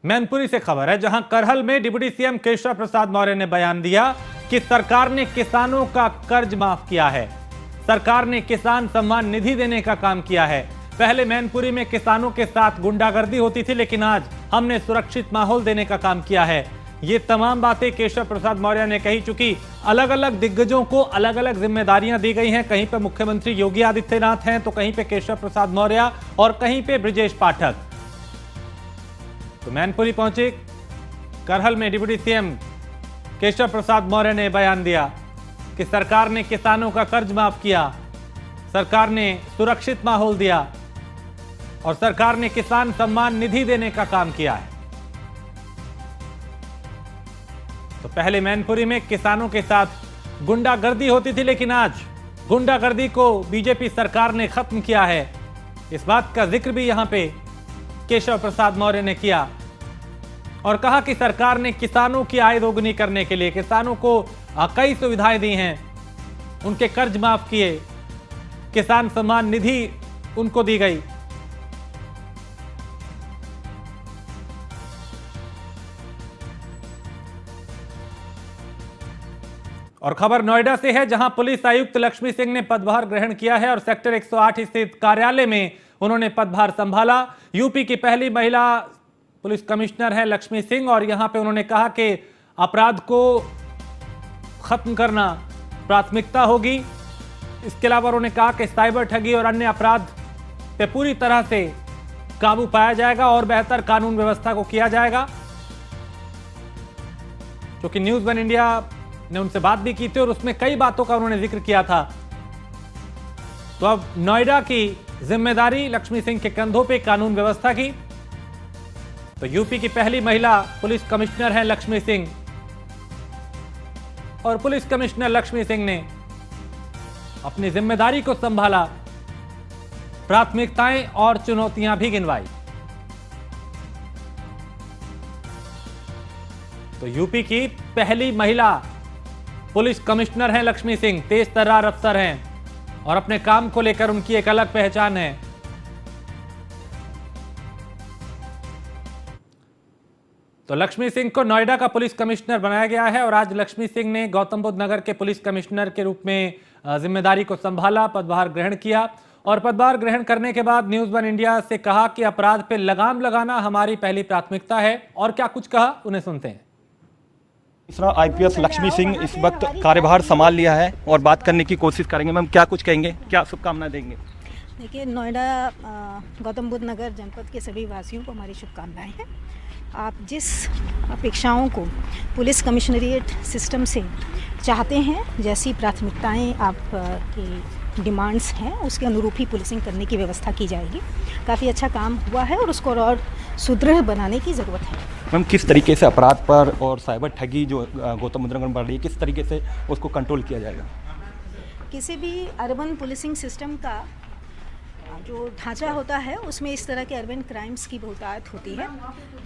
मैनपुरी से खबर है, जहां करहल में डिप्टी सीएम केशव प्रसाद मौर्य ने बयान दिया कि सरकार ने किसानों का कर्ज माफ किया है। सरकार ने किसान सम्मान निधि देने का काम किया है। पहले मैनपुरी में किसानों के साथ गुंडागर्दी होती थी, लेकिन आज हमने सुरक्षित माहौल देने का काम किया है। ये तमाम बातें केशव प्रसाद मौर्य ने कही। चूंकि अलग अलग दिग्गजों को अलग अलग जिम्मेदारियां दी गई हैं। कहीं पे मुख्यमंत्री योगी आदित्यनाथ हैं, तो कहीं पे केशव प्रसाद मौर्य और कहीं पे ब्रजेश पाठक। तो मैनपुरी पहुंचे करहल में डिप्टी सीएम केशव प्रसाद मौर्य ने बयान दिया कि सरकार ने किसानों का कर्ज माफ किया, सरकार ने सुरक्षित माहौल दिया और सरकार ने किसान सम्मान निधि देने का काम किया है। तो पहले मैनपुरी में किसानों के साथ गुंडागर्दी होती थी, लेकिन आज गुंडागर्दी को बीजेपी सरकार ने खत्म किया है। इस बात का जिक्र भी यहां पे केशव प्रसाद मौर्य ने किया और कहा कि सरकार ने किसानों की आय दोगुनी करने के लिए किसानों को कई सुविधाएं दी हैं, उनके कर्ज माफ किए, किसान सम्मान निधि उनको दी गई। और खबर नोएडा से है, जहां पुलिस आयुक्त लक्ष्मी सिंह ने पदभार ग्रहण किया है और सेक्टर 108 स्थित कार्यालय में उन्होंने पदभार संभाला। यूपी की पहली महिला पुलिस कमिश्नर है लक्ष्मी सिंह और यहां पे उन्होंने कहा कि अपराध को खत्म करना प्राथमिकता होगी। इसके अलावा उन्होंने कहा कि साइबर ठगी और अन्य अपराध पे पूरी तरह से काबू पाया जाएगा और बेहतर कानून व्यवस्था को किया जाएगा। क्योंकि न्यूज़ वन इंडिया ने उनसे बात भी की थी और उसमें कई बातों का उन्होंने जिक्र किया था। तो अब नोएडा की जिम्मेदारी लक्ष्मी सिंह के कंधों पे कानून व्यवस्था की। तो यूपी की पहली महिला पुलिस कमिश्नर हैं लक्ष्मी सिंह और पुलिस कमिश्नर लक्ष्मी सिंह ने अपनी जिम्मेदारी को संभाला, प्राथमिकताएं और चुनौतियां भी गिनवाई। तो यूपी की पहली महिला पुलिस कमिश्नर हैं लक्ष्मी सिंह, तेज तर्रार अफसर हैं और अपने काम को लेकर उनकी एक अलग पहचान है। तो लक्ष्मी सिंह को नोएडा का पुलिस कमिश्नर बनाया गया है और आज लक्ष्मी सिंह ने गौतम बुद्ध नगर के पुलिस कमिश्नर के रूप में जिम्मेदारी को संभाला, पदभार ग्रहण किया और पदभार ग्रहण करने के बाद न्यूज़ वन इंडिया से कहा कि अपराध पे लगाम लगाना हमारी पहली प्राथमिकता है। और क्या कुछ कहा, उन्हें सुनते हैं। तीसरा आईपीएस लक्ष्मी सिंह इस वक्त कार्यभार संभाल लिया है और बात करने की कोशिश करेंगे। मैम क्या कुछ कहेंगे, क्या शुभकामनाएं देंगे? देखिए, नोएडा गौतम बुद्ध नगर जनपद के सभी वासियों को हमारी शुभकामनाएं हैं। आप जिस अपेक्षाओं को पुलिस कमिश्नरेट सिस्टम से चाहते हैं, जैसी प्राथमिकताएं आपकी डिमांड्स हैं, उसके अनुरूप ही पुलिसिंग करने की व्यवस्था की जाएगी। काफ़ी अच्छा काम हुआ है और उसको और सुदृढ़ बनाने की ज़रूरत है। मैम किस तरीके से अपराध पर और साइबर ठगी जो गौतम बुद्ध नगर में बढ़ रही है, किस तरीके से उसको कंट्रोल किया जाएगा? किसी भी अर्बन पुलिसिंग सिस्टम का जो ढांचा होता है, उसमें इस तरह के अर्बन क्राइम्स की बहुतायत होती है।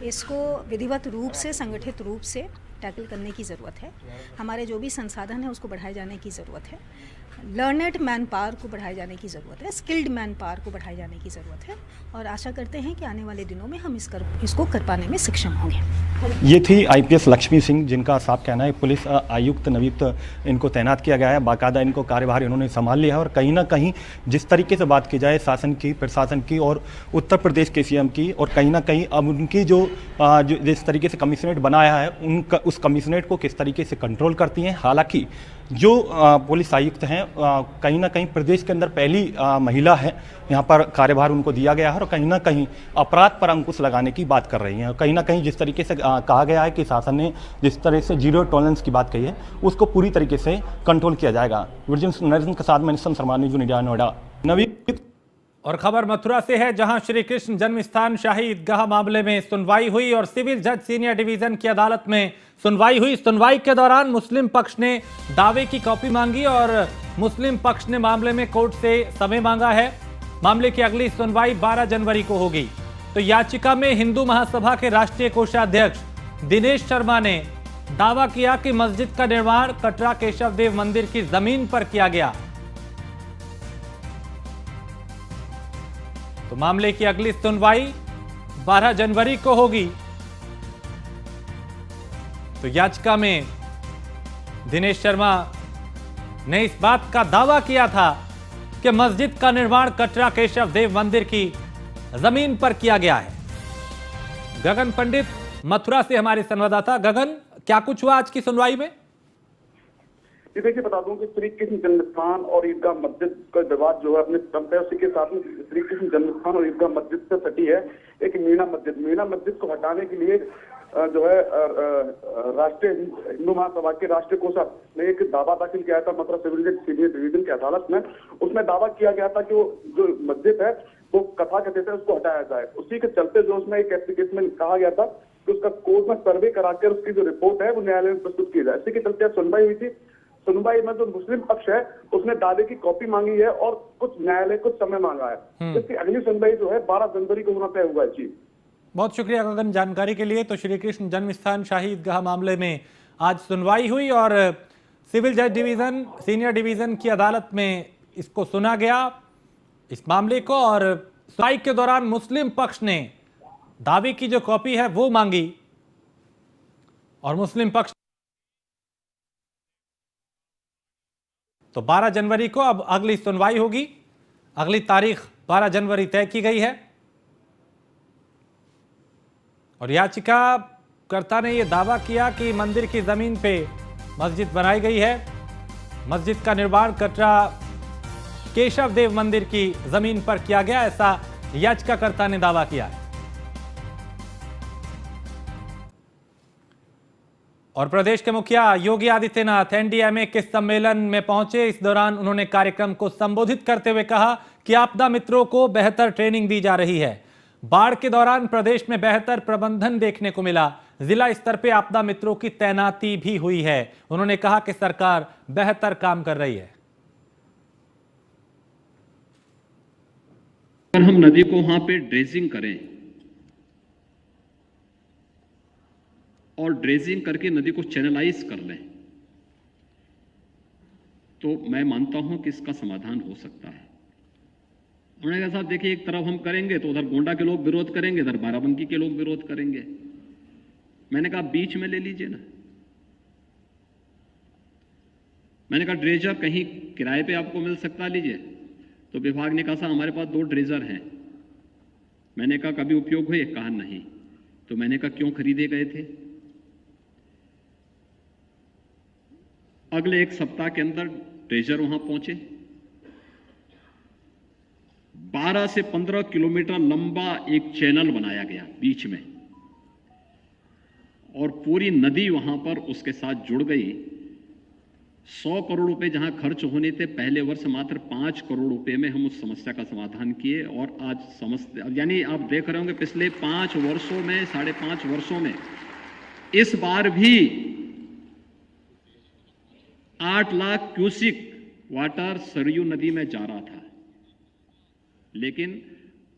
इसको विधिवत रूप से, संगठित रूप से टैकल करने की ज़रूरत है। हमारे जो भी संसाधन हैं उसको बढ़ाए जाने की ज़रूरत है। लर्नेड मैन पावर को बढ़ाए जाने की ज़रूरत है, स्किल्ड मैन पावर को बढ़ाए जाने की ज़रूरत है और आशा करते हैं कि आने वाले दिनों में हम इसको कर पाने में सक्षम होंगे। ये थी आईपीएस लक्ष्मी सिंह, जिनका साफ कहना है पुलिस आयुक्त नवीयुक्त इनको तैनात किया गया है। बाकायदा इनको कार्यभार इन्होंने संभाल लिया है और कहीं ना कहीं जिस तरीके से बात की जाए शासन की, प्रशासन की और उत्तर प्रदेश के सीएम की, और कहीं ना कहीं अब उनकी जो जिस तरीके से कमिश्नरेट बनाया है, उनका उस कमिश्नरेट को किस तरीके से कंट्रोल करती हैं। हालांकि जो पुलिस आयुक्त हैं कहीं ना कहीं प्रदेश के अंदर पहली महिला है, यहाँ पर कार्यभार उनको दिया गया है और कहीं ना कहीं अपराध पर अंकुश लगाने की बात कर रही हैं। कहीं ना कहीं जिस तरीके से कहा गया है कि शासन ने जिस तरह से जीरो टॉलरेंस की बात कही है, उसको पूरी तरीके से कंट्रोल किया जाएगा। नरेंद्र के साथ मैं Sharma, news one India, Noida. और खबर मथुरा से है, जहां श्री कृष्ण जन्म स्थान शाही ईदगाह मामले में सुनवाई हुई और सिविल जज सीनियर डिवीजन की अदालत में सुनवाई हुई। सुनवाई के दौरान मुस्लिम पक्ष ने दावे की कॉपी मांगी और मुस्लिम पक्ष ने मामले में कोर्ट से समय मांगा है। मामले की अगली सुनवाई 12 जनवरी को होगी। तो याचिका में हिंदू महासभा के राष्ट्रीय कोषाध्यक्ष दिनेश शर्मा ने दावा किया कि मस्जिद का निर्माण कटरा केशव देव मंदिर की जमीन पर किया गया। तो मामले की अगली सुनवाई 12 जनवरी को होगी तो याचिका में दिनेश शर्मा ने इस बात का दावा किया था कि मस्जिद का निर्माण कटरा केशव देव मंदिर की जमीन पर किया गया है। गगन पंडित मथुरा से हमारे संवाददाता। गगन, क्या कुछ हुआ आज की सुनवाई में? ये देखिए, बता दूं कि श्री कृष्ण जन्मस्थान और ईदगाह मस्जिद का विवाद जो है अपने क्रम है, उसी के साथ में श्री कृष्ण जन्मस्थान और ईदगाह मस्जिद से सटी है एक मीना मस्जिद को हटाने के लिए जो है राष्ट्रीय हिंदू महासभा के राष्ट्रीय कोषाध्यक्ष ने एक दावा दाखिल किया था मथुरा सिविल जज सीनियर डिवीजन की अदालत में। उसमें दावा किया गया था कि वो जो मस्जिद है वो कथा कथित है, उसको हटाया जाए। उसी के चलते जो उसमें एक एप्लीकेशन में कहा गया था कि उसका कोर्ट में सर्वे कराकर उसकी जो रिपोर्ट है वो न्यायालय में प्रस्तुत की जाए। इसी के चलते सुनवाई हुई थी। सुनवाई में जो मुस्लिम पक्ष है उसने दावे की कॉपी मांगी है और कुछ न्यायालय कुछ समय मांगा है। इसकी अगली सुनवाई जो है 12 जनवरी को होना तय हुआ है। जी, बहुत शुक्रिया गगन जानकारी के लिए। तो श्री कृष्ण जन्मस्थान शाही ईदगाह मामले में आज सुनवाई हुई और सिविल जज डिवीजन सीनियर डिवीजन की अदालत में इसको सुना गया इस मामले को। और सुनवाई के दौरान मुस्लिम पक्ष ने दावे की जो कॉपी है वो मांगी और मुस्लिम पक्ष तो 12 जनवरी को अब अगली सुनवाई होगी। अगली तारीख 12 जनवरी तय की गई है और याचिकाकर्ता ने यह दावा किया कि मंदिर की जमीन पे मस्जिद बनाई गई है। मस्जिद का निर्माण कटरा केशव देव मंदिर की जमीन पर किया गया, ऐसा याचिकाकर्ता ने दावा किया है। और प्रदेश के मुखिया योगी आदित्यनाथ एनडीएमए के सम्मेलन में पहुंचे। इस दौरान उन्होंने कार्यक्रम को संबोधित करते हुए कहा कि आपदा मित्रों को बेहतर ट्रेनिंग दी जा रही है। बाढ़ के दौरान प्रदेश में बेहतर प्रबंधन देखने को मिला। जिला स्तर पे आपदा मित्रों की तैनाती भी हुई है। उन्होंने कहा कि सरकार बेहतर काम कर रही है। अगर हम नदी को वहां पे ड्रेजिंग करें और ड्रेजिंग करके नदी को चैनलाइज कर लें तो मैं मानता हूं कि इसका समाधान हो सकता है। उन्होंने कहा साहब देखिए, एक तरफ हम करेंगे तो उधर गोंडा के लोग विरोध करेंगे, इधर बाराबंकी के लोग विरोध करेंगे। मैंने कहा बीच में ले लीजिए ना। मैंने कहा ड्रेजर कहीं किराए पे आपको मिल सकता, लीजिए। तो विभाग ने कहा साहब हमारे पास 2 ड्रेजर हैं। मैंने कहा कभी उपयोग हुए? कहा नहीं। तो मैंने कहा क्यों खरीदे गए थे? अगले 1 सप्ताह के अंदर ड्रेजर वहां पहुंचे। 12 से 15 किलोमीटर लंबा एक चैनल बनाया गया बीच में और पूरी नदी वहां पर उसके साथ जुड़ गई। 100 करोड़ रुपए जहां खर्च होने थे पहले वर्ष, मात्र 5 करोड़ रुपए में हम उस समस्या का समाधान किए। और आज समस्या यानी आप देख रहे होंगे पिछले 5 वर्षों में, 5.5 वर्षों में इस बार भी 8 लाख क्यूसिक वाटर सरयू नदी में जा रहा था। लेकिन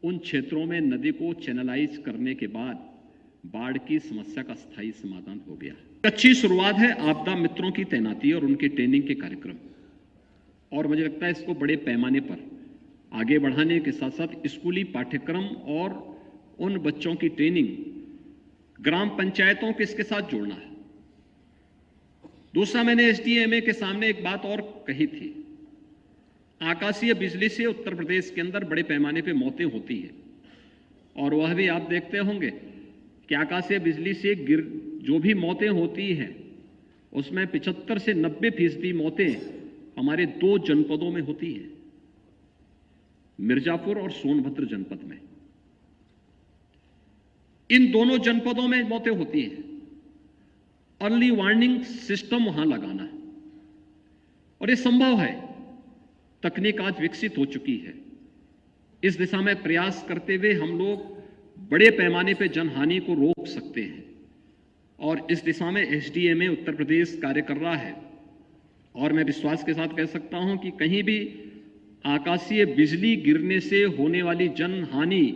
उन क्षेत्रों में नदी को चैनलाइज करने के बाद बाढ़ की समस्या का स्थायी समाधान हो गया। अच्छी शुरुआत है आपदा मित्रों की तैनाती और उनके ट्रेनिंग के कार्यक्रम, और मुझे लगता है इसको बड़े पैमाने पर आगे बढ़ाने के साथ साथ स्कूली पाठ्यक्रम और उन बच्चों की ट्रेनिंग ग्राम पंचायतों के इसके साथ जोड़ना है। दूसरा, मैंने एसडीएमए के सामने एक बात और कही थी। आकाशीय बिजली से उत्तर प्रदेश के अंदर बड़े पैमाने पे मौतें होती हैं और वह भी आप देखते होंगे कि आकाशीय बिजली से जो भी मौतें होती हैं उसमें 75 से 90% मौतें हमारे 2 जनपदों में होती हैं, मिर्जापुर और सोनभद्र जनपद में। इन दोनों जनपदों में मौतें होती हैं। अर्ली वार्निंग सिस्टम वहां लगाना है और ये संभव है। तकनीक आज विकसित हो चुकी है। इस दिशा में प्रयास करते हुए हम लोग बड़े पैमाने पर जनहानि को रोक सकते हैं और इस दिशा में एसडीएमए उत्तर प्रदेश कार्य कर रहा है। और मैं विश्वास के साथ कह सकता हूं कि कहीं भी आकाशीय बिजली गिरने से होने वाली जनहानि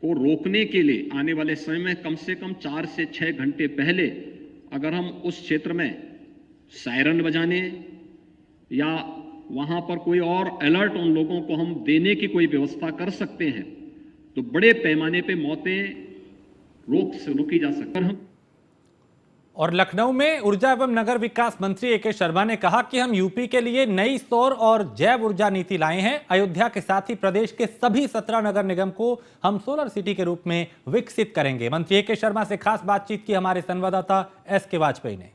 को रोकने के लिए आने वाले समय में कम से कम 4 से 6 घंटे पहले अगर हम उस क्षेत्र में सायरन बजाने या वहां पर कोई और अलर्ट उन लोगों को हम देने की कोई व्यवस्था कर सकते हैं तो बड़े पैमाने पे मौतें रोकी जा सकती हैं। और लखनऊ में ऊर्जा एवं नगर विकास मंत्री ए के शर्मा ने कहा कि हम यूपी के लिए नई सौर और जैव ऊर्जा नीति लाए हैं। अयोध्या के साथ ही प्रदेश के सभी 17 नगर निगम को हम सोलर सिटी के रूप में विकसित करेंगे। मंत्री ए के शर्मा से खास बातचीत की हमारे संवाददाता एस के वाजपेयी ने।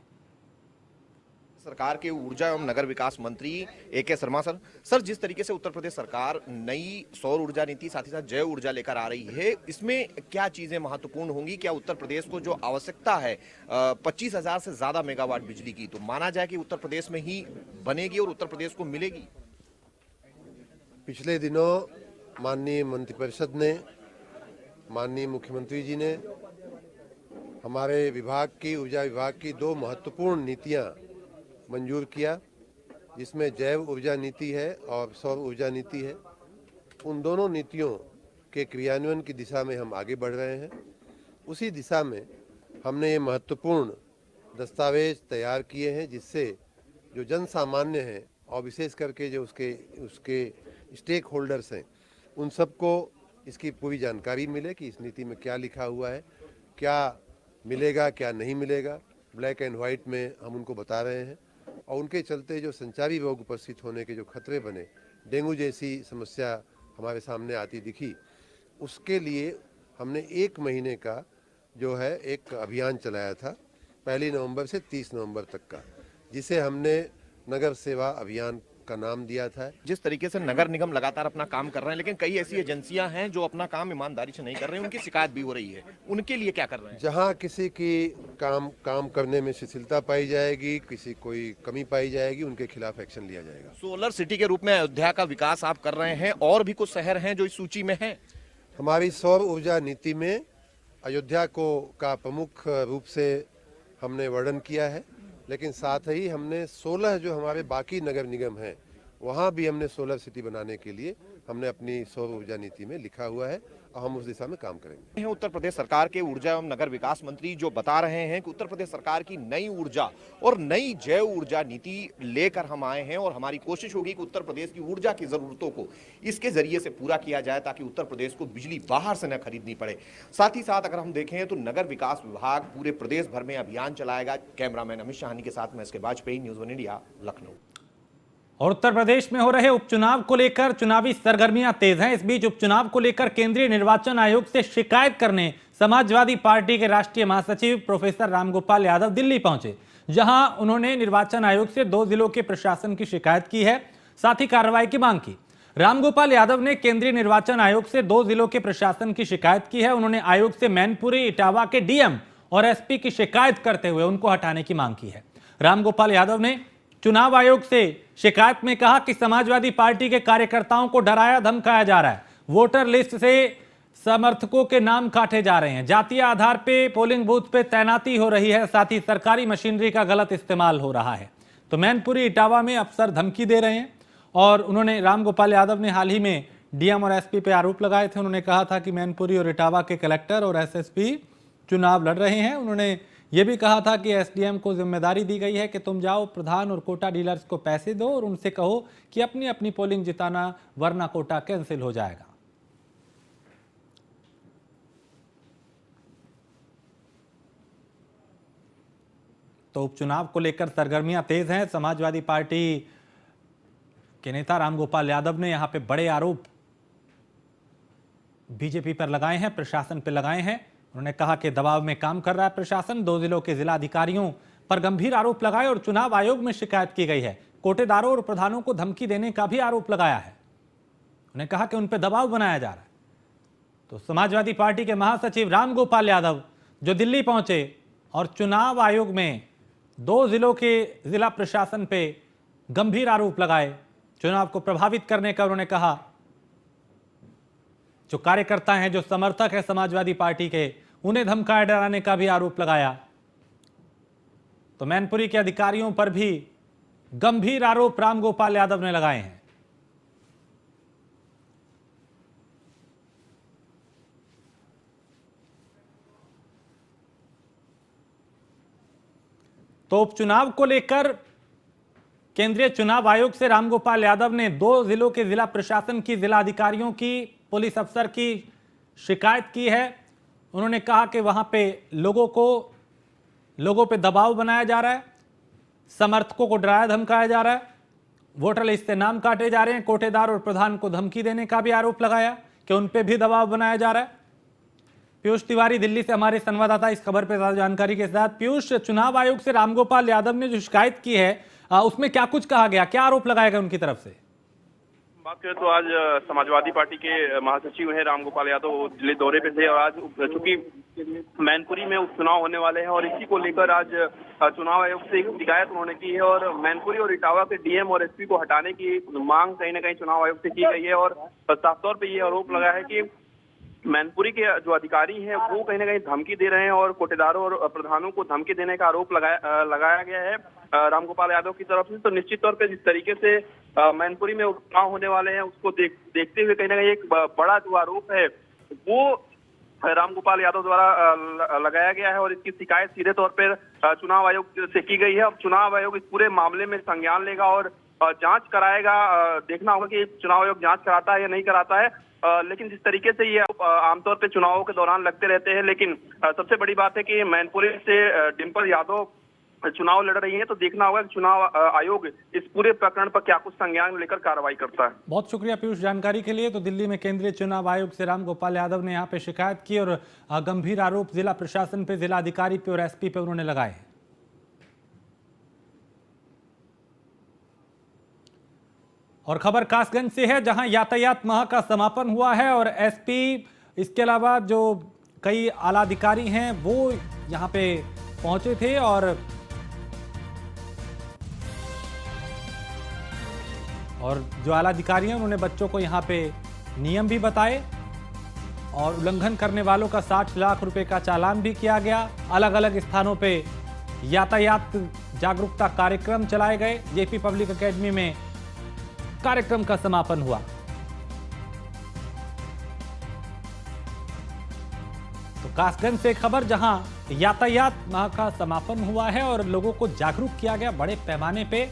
सरकार के ऊर्जा एवं नगर विकास मंत्री ए के शर्मा सर, जिस तरीके से उत्तर प्रदेश सरकार नई सौर ऊर्जा नीति साथ ही साथ जैव ऊर्जा लेकर आ रही है, इसमें क्या चीजें महत्वपूर्ण होंगी? क्या उत्तर प्रदेश को जो आवश्यकता है 25,000 से ज्यादा मेगावाट बिजली की, तो माना जाए कि उत्तर प्रदेश में ही बनेगी और उत्तर प्रदेश को मिलेगी? पिछले दिनों माननीय मंत्रिपरिषद ने, माननीय मुख्यमंत्री जी ने हमारे विभाग की, ऊर्जा विभाग की 2 महत्वपूर्ण नीतियां मंजूर किया, जिसमें जैव ऊर्जा नीति है और सौर ऊर्जा नीति है। उन दोनों नीतियों के क्रियान्वयन की दिशा में हम आगे बढ़ रहे हैं। उसी दिशा में हमने ये महत्वपूर्ण दस्तावेज तैयार किए हैं, जिससे जो जन सामान्य हैं और विशेष करके जो उसके स्टेक होल्डर्स हैं, उन सबको इसकी पूरी जानकारी मिले कि इस नीति में क्या लिखा हुआ है, क्या मिलेगा क्या नहीं मिलेगा। ब्लैक एंड वाइट में हम उनको बता रहे हैं और उनके चलते जो संचारी रोग उपस्थित होने के जो खतरे बने, डेंगू जैसी समस्या हमारे सामने आती दिखी, उसके लिए हमने 1 महीने का जो है एक अभियान चलाया था, 1 नवंबर से 30 नवंबर तक का, जिसे हमने नगर सेवा अभियान का नाम दिया था। जिस तरीके से नगर निगम लगातार अपना काम कर रहे हैं, लेकिन कई ऐसी एजेंसियां हैं जो अपना काम ईमानदारी से नहीं कर रहे हैं, उनकी शिकायत भी हो रही है, उनके लिए क्या कर रहे हैं? जहां किसी की काम करने में शिथिलता पाई जाएगी, किसी कोई कमी पाई जाएगी, उनके खिलाफ एक्शन लिया जाएगा। सोलर सिटी के रूप में अयोध्या का विकास आप कर रहे हैं, और भी कुछ शहर हैं जो इस सूची में हैं? हमारी सौर ऊर्जा नीति में अयोध्या का प्रमुख रूप से हमने वर्णन किया है, लेकिन साथ ही हमने 16 जो हमारे बाकी नगर निगम हैं, वहाँ भी हमने सोलर सिटी बनाने के लिए हमने अपनी सौर ऊर्जा नीति में लिखा हुआ है और हम उस दिशा में काम करेंगे। उत्तर प्रदेश सरकार के ऊर्जा एवं नगर विकास मंत्री जो बता रहे हैं कि उत्तर प्रदेश सरकार की नई ऊर्जा और नई जैव ऊर्जा नीति लेकर हम आए हैं और हमारी कोशिश होगी कि उत्तर प्रदेश की ऊर्जा की जरूरतों को इसके जरिए से पूरा किया जाए, ताकि उत्तर प्रदेश को बिजली बाहर से न खरीदनी पड़े। साथ ही साथ अगर हम देखें तो नगर विकास विभाग पूरे प्रदेश भर में अभियान चलाएगा। कैमरामैन अमित शाहानी के साथ में एस के वाजपेयी, न्यूज़ 1 इंडिया, लखनऊ। और उत्तर प्रदेश में हो रहे उपचुनाव को लेकर चुनावी सरगर्मियां तेज हैं। इस बीच उपचुनाव को लेकर केंद्रीय निर्वाचन आयोग से शिकायत करने समाजवादी पार्टी के राष्ट्रीय महासचिव प्रोफेसर रामगोपाल यादव दिल्ली पहुंचे, जहां उन्होंने निर्वाचन आयोग से 2 जिलों के प्रशासन की शिकायत की है, साथ ही कार्रवाई की मांग की। रामगोपाल यादव ने केंद्रीय निर्वाचन आयोग से 2 जिलों के प्रशासन की शिकायत की है। उन्होंने आयोग से मैनपुरी, इटावा के डीएम और एसपी की शिकायत करते हुए उनको हटाने की मांग की है। रामगोपाल यादव ने चुनाव आयोग से शिकायत में कहा कि समाजवादी पार्टी के कार्यकर्ताओं को डराया धमकाया जा रहा है, वोटर लिस्ट से समर्थकों के नाम काटे जा रहे हैं, जातीय आधार पे पोलिंग बूथ पे तैनाती हो रही है, साथ ही सरकारी मशीनरी का गलत इस्तेमाल हो रहा है। तो मैनपुरी, इटावा में अफसर धमकी दे रहे हैं। और उन्होंने, रामगोपाल यादव ने हाल ही में डीएम और एसपी पे आरोप लगाए थे। उन्होंने कहा था कि मैनपुरी और इटावा के कलेक्टर और एसएसपी चुनाव लड़ रहे हैं। उन्होंने ये भी कहा था कि एसडीएम को जिम्मेदारी दी गई है कि तुम जाओ प्रधान और कोटा डीलर्स को पैसे दो और उनसे कहो कि अपनी अपनी पोलिंग जिताना, वरना कोटा कैंसिल हो जाएगा। तो उपचुनाव को लेकर सरगर्मियां तेज हैं। समाजवादी पार्टी के नेता रामगोपाल यादव ने यहां पे बड़े आरोप बीजेपी पर लगाए हैं, प्रशासन पर लगाए हैं। उन्होंने कहा कि दबाव में काम कर रहा है प्रशासन। 2 जिलों के जिलाधिकारियों पर गंभीर आरोप लगाए और चुनाव आयोग में शिकायत की गई है। कोटेदारों और प्रधानों को धमकी देने का भी आरोप लगाया है। उन्होंने कहा कि उन पर दबाव बनाया जा रहा है। तो समाजवादी पार्टी के महासचिव रामगोपाल यादव जो दिल्ली पहुंचे और चुनाव आयोग में 2 जिलों के जिला प्रशासन पे गंभीर आरोप लगाए, चुनाव को प्रभावित करने का उन्होंने कहा। जो कार्यकर्ता हैं, जो समर्थक हैं समाजवादी पार्टी के, उन्हें धमकाए डराने का भी आरोप लगाया। तो मैनपुरी के अधिकारियों पर भी गंभीर आरोप रामगोपाल यादव ने लगाए हैं। तो उपचुनाव को लेकर केंद्रीय चुनाव आयोग से रामगोपाल यादव ने 2 जिलों के जिला प्रशासन की, जिला अधिकारियों की, पुलिस अफसर की शिकायत की है। उन्होंने कहा कि वहां पे लोगों को लोगों पे दबाव बनाया जा रहा है, समर्थकों को डराया धमकाया जा रहा है, वोटर लिस्ट से नाम काटे जा रहे हैं। कोटेदार और प्रधान को धमकी देने का भी आरोप लगाया कि उन पे भी दबाव बनाया जा रहा है। पीयूष तिवारी दिल्ली से हमारे संवाददाता इस खबर पर ज्यादा जानकारी के साथ। पीयूष, चुनाव आयोग से रामगोपाल यादव ने जो शिकायत की है उसमें क्या कुछ कहा गया, क्या आरोप लगाया गया उनकी तरफ से? बात करें तो आज समाजवादी पार्टी के महासचिव हैं रामगोपाल यादव, वो दिल्ली दौरे पे थे और आज चूंकि मैनपुरी में उपचुनाव होने वाले हैं और इसी को लेकर आज चुनाव आयोग से एक शिकायत उन्होंने की है और मैनपुरी और इटावा के डीएम और एसपी को हटाने की मांग कहीं ना कहीं चुनाव आयोग से की गई है और साफ तौर पर यह आरोप लगा है कि मैनपुरी के जो अधिकारी हैं वो कहीं ना कहीं धमकी दे रहे हैं और कोटेदारों और प्रधानों को धमकी देने का आरोप लगाया गया है रामगोपाल यादव की तरफ से। तो निश्चित तौर पे जिस तरीके से मैनपुरी में उपचुनाव होने वाले हैं उसको देखते हुए कहीं ना कहीं एक बड़ा जो आरोप है वो रामगोपाल यादव द्वारा लगाया गया है और इसकी शिकायत सीधे तौर पर चुनाव आयोग से की गई है। अब चुनाव आयोग इस पूरे मामले में संज्ञान लेगा और जांच कराएगा। देखना होगा कि चुनाव आयोग जांच कराता है या नहीं कराता है, लेकिन जिस तरीके से ये आमतौर पे चुनावों के दौरान लगते रहते हैं। लेकिन सबसे बड़ी बात है कि मैनपुरी से डिम्पल यादव चुनाव लड़ रही हैं, तो देखना होगा कि चुनाव आयोग इस पूरे प्रकरण पर क्या कुछ संज्ञान लेकर कार्रवाई करता है। बहुत शुक्रिया पीयूष जानकारी के लिए। तो दिल्ली में केंद्रीय चुनाव आयोग से रामगोपाल यादव ने यहाँ पे शिकायत की और गंभीर आरोप जिला प्रशासन पे, जिला अधिकारी पे और एसपी पे उन्होंने लगाए। और खबर कासगंज से है, जहां यातायात माह का समापन हुआ है और एसपी, इसके अलावा जो कई आला अधिकारी हैं वो यहां पे पहुंचे थे और जो आला अधिकारी हैं उन्होंने बच्चों को यहां पे नियम भी बताए और उल्लंघन करने वालों का 60 लाख रुपए का चालान भी किया गया। अलग अलग स्थानों पे यातायात जागरूकता कार्यक्रम चलाए गए। जेपी पब्लिक एकेडमी में कार्यक्रम का समापन हुआ। तो कासगंज से खबर, जहां यातायात माह का समापन हुआ है और लोगों को जागरूक किया गया बड़े पैमाने पे।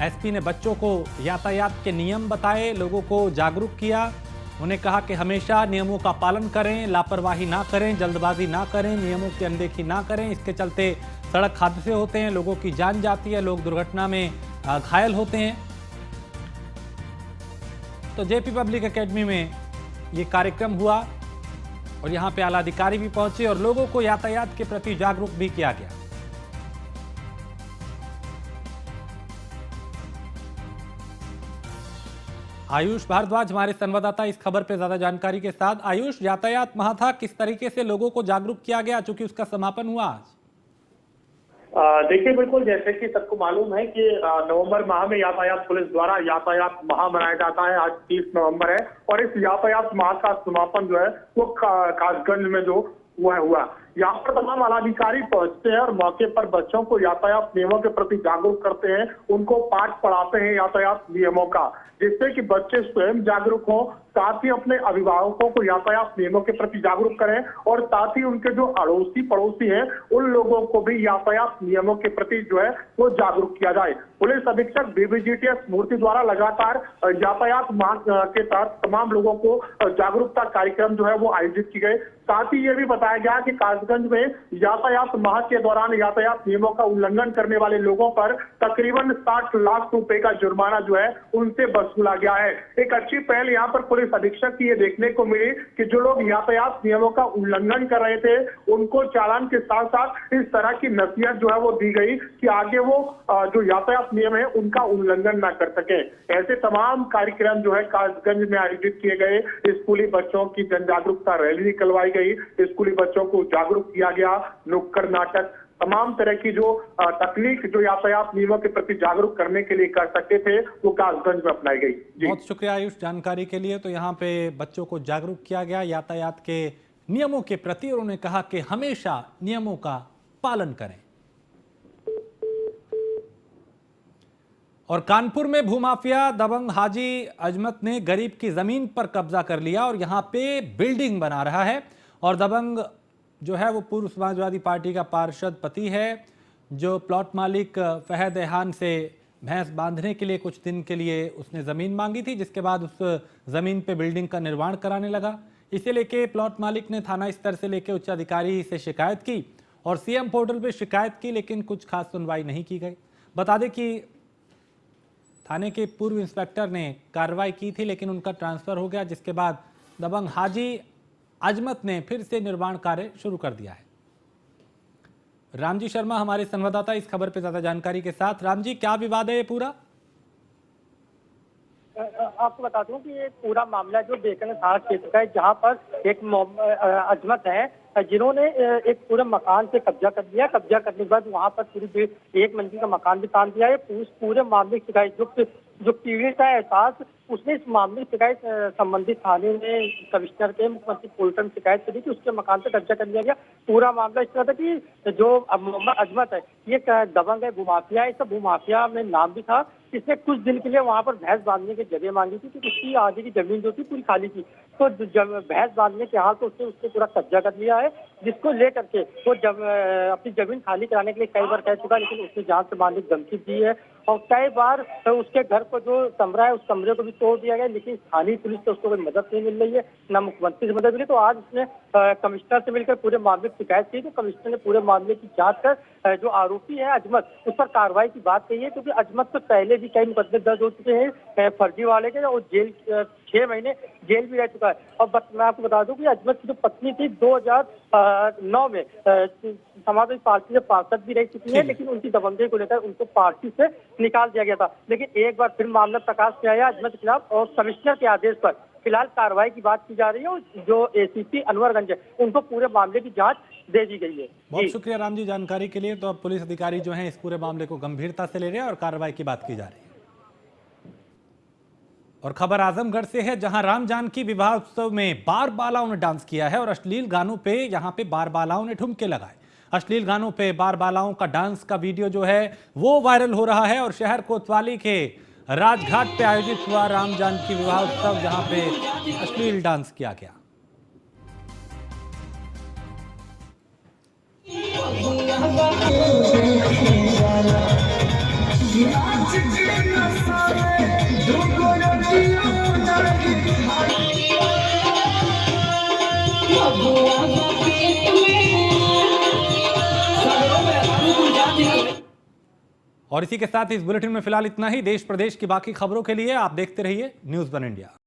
एसपी ने बच्चों को यातायात के नियम बताए, लोगों को जागरूक किया। उन्हें कहा कि हमेशा नियमों का पालन करें, लापरवाही ना करें, जल्दबाजी ना करें, नियमों की अनदेखी ना करें। इसके चलते सड़क हादसे होते हैं, लोगों की जान जाती है, लोग दुर्घटना में घायल होते हैं। तो जेपी पब्लिक एकेडमी में ये कार्यक्रम हुआ और यहाँ पे आला अधिकारी भी पहुंचे और लोगों को यातायात के प्रति जागरूक भी किया गया। आयुष भारद्वाज हमारे संवाददाता इस खबर पे ज्यादा जानकारी के साथ। आयुष, यातायात माह था, किस तरीके से लोगों को जागरूक किया गया चूंकि उसका समापन हुआ आज? देखिए, बिल्कुल जैसे कि सबको मालूम है कि नवंबर माह में यातायात पुलिस द्वारा यातायात माह मनाया जाता है। आज 30 नवंबर है और इस यातायात माह का समापन जो है वो कासगंज में जो हुआ। यहाँ पर तमाम आलाधिकारी पहुंचते हैं और मौके पर बच्चों को यातायात नियमों के प्रति जागरूक करते हैं, उनको पाठ पढ़ाते हैं यातायात नियमों का, जिससे कि बच्चे स्वयं जागरूक हों, साथ ही अपने अभिभावकों को यातायात नियमों के प्रति जागरूक करें और साथ ही उनके जो अड़ोसी पड़ोसी हैं उन लोगों को भी यातायात नियमों के प्रति जो है वो जागरूक किया जाए। पुलिस अधीक्षक बीबीजीटीएस मूर्ति द्वारा लगातार यातायात माह के तहत तमाम लोगों को जागरूकता कार्यक्रम जो है वो आयोजित किए गए। साथ ही ये भी बताया गया कि कासगंज में यातायात माह के दौरान यातायात नियमों का उल्लंघन करने वाले लोगों पर तकरीबन 60 लाख रुपए का जुर्माना जो है उनसे वसूला गया है। एक अच्छी पहल यहाँ पर पुलिस अधीक्षक की ये देखने को मिली कि जो लोग यातायात नियमों का उल्लंघन कर रहे थे उनको चालान के साथ साथ इस तरह की नसीहत जो है वो दी गई कि आगे वो जो यातायात नियम है उनका उल्लंघन ना कर सके। ऐसे तमाम कार्यक्रम जो है कासगंज में आयोजित किए गए। स्कूली बच्चों की जन जागरूकता रैली निकलवाई गई, स्कूली बच्चों को जागरूक किया गया, नुक्कड़ नाटक, तमाम तरह की जो तकनीक जो यातायात नियमों के प्रति जागरूक करने के लिए कर सकते थे वो कासगंज में अपनाई गई। बहुत शुक्रिया आयुष जानकारी के लिए। तो यहाँ पे बच्चों को जागरूक किया गया यातायात के नियमों के प्रति और उन्होंने कहा कि हमेशा नियमों का पालन करें। और कानपुर में भूमाफिया दबंग हाजी अजमत ने गरीब की जमीन पर कब्जा कर लिया और यहाँ पे बिल्डिंग बना रहा है। और दबंग जो है वो पूर्व समाजवादी पार्टी का पार्षद पति है, जो प्लॉट मालिक फहद एहान से भैंस बांधने के लिए कुछ दिन के लिए उसने ज़मीन मांगी थी, जिसके बाद उस ज़मीन पे बिल्डिंग का निर्माण कराने लगा। इसे लेके प्लॉट मालिक ने थाना स्तर से लेके उच्च अधिकारी से शिकायत की और सीएम पोर्टल पर शिकायत की, लेकिन कुछ खास सुनवाई नहीं की गई। बता दें कि थाने के पूर्व इंस्पेक्टर ने कार्रवाई की थी, लेकिन उनका ट्रांसफर हो गया, जिसके बाद दबंग हाजी अजमत ने फिर से निर्माण कार्य शुरू कर दिया है। रामजी शर्मा हमारे संवाददाता इस खबर पर ज्यादा जानकारी के साथ। रामजी, क्या विवाद है ये पूरा? आपको बता दूं कि ये पूरा मामला जो बेकन थाना क्षेत्र का है, जहां पर एक अजमत है जिन्होंने एक पूरे मकान से कब्जा कर लिया। कब्जा करने के बाद वहां पर पूरी एक मंजिल का मकान भी तान दिया है। पूरे मामले की शिकायत जो पीड़ित है एहसास, उसने इस मामले की शिकायत संबंधित थाने में कमिश्नर के मुख्यमंत्री पोर्टल में शिकायत करी कि उसके मकान पे कब्जा कर लिया गया। पूरा मामला इस तरह था कि जो मोहम्मद अजमत है ये दबंग है, भूमाफिया है। इस भूमाफिया में नाम भी था। इसने कुछ दिन के लिए वहां पर भैंस बांधने की जगह मांगी थी, क्योंकि उसकी आगे की जमीन जो थी पूरी खाली थी। तो भैंस बांधने के हाल तो उसने पूरा कब्जा कर लिया है, जिसको लेकर के वो अपनी जमीन खाली कराने के लिए कई बार कह चुका, लेकिन उसने जान से मारने की धमकी दी है। और कई बार उसके घर को जो कमरा है उस कमरे को भी तोड़ दिया गया, लेकिन स्थानीय पुलिस से उसको कोई मदद नहीं मिल रही है, न मुख्यमंत्री से मदद मिली। तो आज उसने कमिश्नर से मिलकर पूरे मामले की शिकायत की। तो कमिश्नर ने पूरे मामले की जांच कर जो आरोपी है अजमत, उस पर कार्रवाई की बात कही है, क्योंकि अजमत से पहले भी कई मुकदमे दर्ज हो चुके हैं फर्जी वाले के, और जेल 6 महीने जेल भी रह चुका है। और मैं आपको बता दूं कि अजमत की जो पत्नी थी 2009 में समाजवादी पार्टी से पार्षद भी रह चुकी है, लेकिन उनकी दबंगई को लेकर उनको पार्टी से निकाल दिया गया था। लेकिन एक बार फिर मामला प्रकाश में आया अजमत के खिलाफ, और कमिश्नर के आदेश पर फिलहाल कार्रवाई की बात की जा रही है। और जो एसीपी अनवरगंज है उनको पूरे मामले की जांच दे दी गई है। बहुत शुक्रिया राम जी जानकारी के लिए। तो अब पुलिस अधिकारी जो हैं इस पूरे मामले को गंभीरता से ले रहे हैं और कार्रवाई की बात की जा रही है। और खबर आजमगढ़ से है, जहां राम जानकी विवाह उत्सव में बार बालाओं ने डांस किया है और अश्लील गानों पे यहां पे बार बालाओं ने ठुमके लगाए। अश्लील गानों पे बार बालाओं का डांस का वीडियो जो है वो वायरल हो रहा है। और शहर कोतवाली के राजघाट पे आयोजित हुआ राम जानकी विवाह उत्सव, जहां पे अश्लील डांस किया गया। और इसी के साथ इस बुलेटिन में फिलहाल इतना ही। देश प्रदेश की बाकी खबरों के लिए आप देखते रहिए न्यूज़ 1 इंडिया।